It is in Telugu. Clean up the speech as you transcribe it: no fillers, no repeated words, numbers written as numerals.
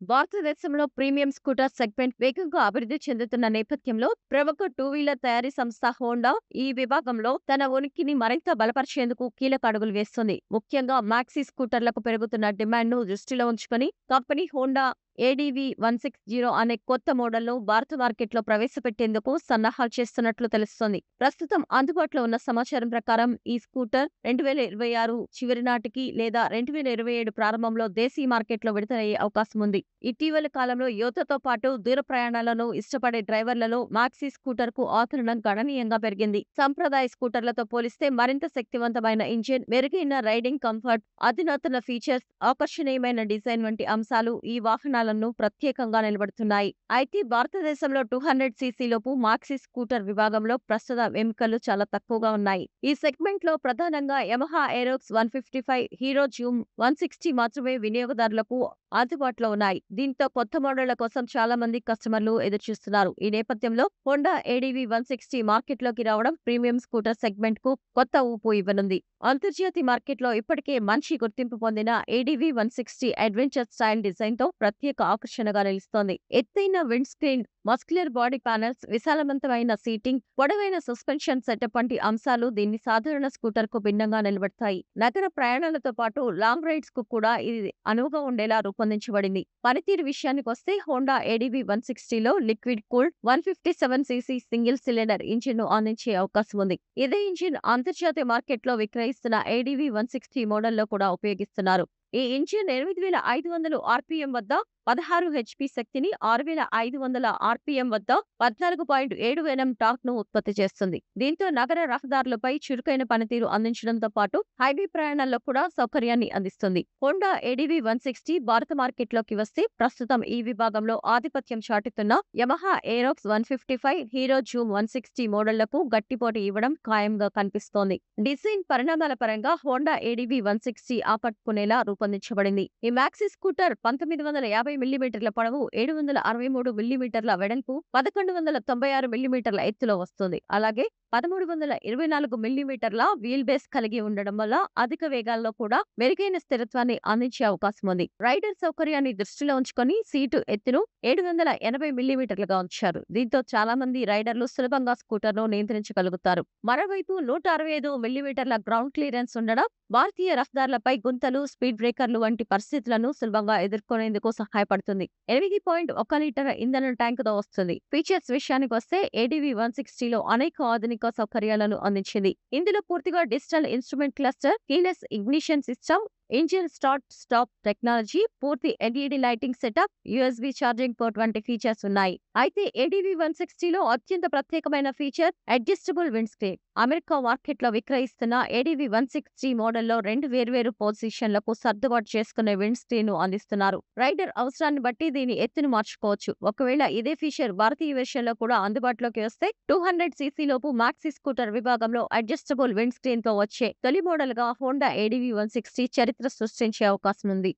భారతదేశంలో ప్రీమియం స్కూటర్ సెగ్మెంట్ వేగంగా అభివృద్ధి చెందుతున్న నేపథ్యంలో ప్రముఖ టూ వీలర్ తయారీ సంస్థ హోండా ఈ విభాగంలో తన ఉనికిని మరింత బలపరిచేందుకు కీలక అడుగులు వేస్తుంది. ముఖ్యంగా మాక్సీ స్కూటర్లకు పెరుగుతున్న డిమాండ్ను దృష్టిలో ఉంచుకొని కంపెనీ హోండా ఏడీవీ 160 అనే కొత్త మోడల్ను భారత మార్కెట్లో ప్రవేశపెట్టేందుకు సన్నాహాలు చేస్తున్నట్లు తెలుస్తోంది. ప్రస్తుతం అందుబాటులో ఉన్న సమాచారం ప్రకారం ఈ స్కూటర్ 2026 చివరి నాటికి లేదా 2027 ప్రారంభంలో దేశీయ మార్కెట్లో విడుదలయ్యే అవకాశం ఉంది. ఇటీవలి కాలంలో యువతతో పాటు దూర ప్రయాణాలను ఇష్టపడే డ్రైవర్లలో మాక్సీ స్కూటర్ కు ఆదరణ గణనీయంగా పెరిగింది. సంప్రదాయ స్కూటర్లతో పోలిస్తే మరింత శక్తివంతమైన ఇంజిన్, మెరుగైన రైడింగ్ కంఫర్ట్, అధునాతన ఫీచర్స్, ఆకర్షణీయమైన డిజైన్ వంటి అంశాలు ఈ వాహనాలను ప్రత్యేకంగా నిలబడుతున్నాయి. అయితే భారతదేశంలో 200 సీసీ లోపు మాక్సీ స్కూటర్ విభాగంలో ప్రస్తుత ఎంపికలు చాలా తక్కువగా ఉన్నాయి. ఈ సెగ్మెంట్ లో ప్రధానంగా యమహా ఏరోక్స్ 155, హీరో జూమ్ 160 మాత్రమే వినియోగదారులకు అందుబాటులో ఉన్నాయి. దీంతో కొత్త మోడళ్ల కోసం చాలా మంది కస్టమర్లు ఎదురుచూస్తున్నారు. ఈ నేపథ్యంలో హోండా ఏడీవీ 160 మార్కెట్లోకి రావడం ప్రీమియం స్కూటర్ సెగ్మెంట్ కు కొత్త ఊపు ఇవ్వనుంది. అంతర్జాతీయ మార్కెట్లో ఇప్పటికే మంచి గుర్తింపు పొందిన ఏడీవీ 160 అడ్వెంచర్ స్టైల్ డిజైన్ తో ప్రత్యేక ఆకర్షణగా నిలుస్తోంది. ఎత్తైన windscreen, muscular body panels, విశాలవంతమైన సీటింగ్, పొడవైన సస్పెన్షన్ సెటప్ వంటి అంశాలు దీన్ని సాధారణ స్కూటర్ కు భిన్నంగా నిలబెడతాయి. నగర ప్రయాణాలతో పాటు లాంగ్ రైడ్స్ కు కూడా ఇది అనువుగా ఉండేలా రూపొందించబడింది. పనితీరు విషయానికొస్తే హోండా ఏడీవీ 160లో liquid cooled 157 CC single cylinder engine ను అందించే అవకాశం ఉంది. ఇదే ఇంజిన్ అంతర్జాతీయ మార్కెట్లో విక్రయిస్తున్న ఏడీవీ 160 మోడల్లో కూడా ఉపయోగిస్తున్నారు. ఈ ఇంజిన్ 8500 ఆర్పీఎం వద్ద 16 హెచ్పీ శక్తిని, 6500 ఆర్పీఎం వద్ద 14.7 ఎన్ఎం టార్క్ ను ఉత్పత్తి చేస్తుంది. దీంతో నగర రహదారులపై చురుకైన పనితీరు అందించడంతో పాటు హైవే ప్రయాణాల్లో కూడా సౌకర్యాన్ని అందిస్తుంది. హోండా ఏడీవీ 160 భారత మార్కెట్లోకి వస్తే ప్రస్తుతం ఈ విభాగంలో ఆధిపత్యం చాటుతున్న యమహా ఏరోక్స్ 155, హీరో జూమ్ 160 మోడళ్లకు గట్టిపోటీ ఇవ్వడం ఖాయంగా కనిపిస్తోంది. డిజైన్ పరిణామాల పరంగా హోండా ఏడీవీ 160 ఆకట్టుకునేలా రూపొందించబడింది. ఈ మాక్సీ స్కూటర్ 1950 మిల్లీమీటర్ల పొడవు, 763 మిల్లీమీటర్ల వెడల్పు, 1196 మిల్లీమీటర్ల ఎత్తులో వస్తుంది. అలాగే 1324 మిల్లీమీటర్ల వీల్ బేస్ కలిగి ఉండడం వల్ల అధిక వేగాల్లో కూడా మెరుగైన స్థిరత్వాన్ని అందించే అవకాశం ఉంది. రైడర్ సౌకర్యాన్ని దృష్టిలో ఉంచుకొని సీటు ఎత్తును 780 మిల్లీమీటర్లుగా ఉంచారు. దీంతో చాలా మంది రైడర్లు సులభంగా స్కూటర్ను నియంత్రించగలుగుతారు. మరోవైపు 165 మిల్లీమీటర్ల గ్రౌండ్ క్లియరెన్స్ ఉండడం భారతీయ రహదారులపై గుంతలు, స్పీడ్ బ్రేకర్లు వంటి పరిస్థితులను సులభంగా ఎదుర్కొనేందుకు సహాయపడుతుంది. 8.1 లీటర్ల ఇంధన ట్యాంకుతో వస్తుంది. ఫీచర్స్ విషయానికొస్తే ఏడీవీ 160లో అనేక ఆధునిక సౌకర్యాలను అందించింది. ఇందులో పూర్తిగా digital instrument cluster, keyless ignition system, engine start stop technology, పూర్తి LED lighting setup, USB charging port వంటి ఫీచర్స్ ఉన్నాయి. అయితే ఏడీవీ 160లో అత్యంత ప్రత్యేకమైన feature adjustable windscreen. America మార్కెట్లో విక్రయిస్తున్న ఏడీవీ 160 మోడల్లో 2 వేర్వేరు పొజిషన్లకు సర్దుబాటు చేసుకునే విండ్ స్క్రీన్ ను అందిస్తున్నారు. రైడర్ అవసరాన్ని బట్టి దీని ఎత్తును మార్చుకోవచ్చు. ఒకవేళ ఇదే ఫీచర్ భారతీయ వెర్షన్లో కూడా అందుబాటులోకి వస్తే 200 సీసీ లోపు మాక్సీ స్కూటర్ విభాగంలో అడ్జస్టబుల్ విండ్ స్క్రీన్ తో వచ్చే తొలి మోడల్ గా హోండా ఏడీవీ 160 చరిత్ర సృష్టించే అవకాశం ఉంది.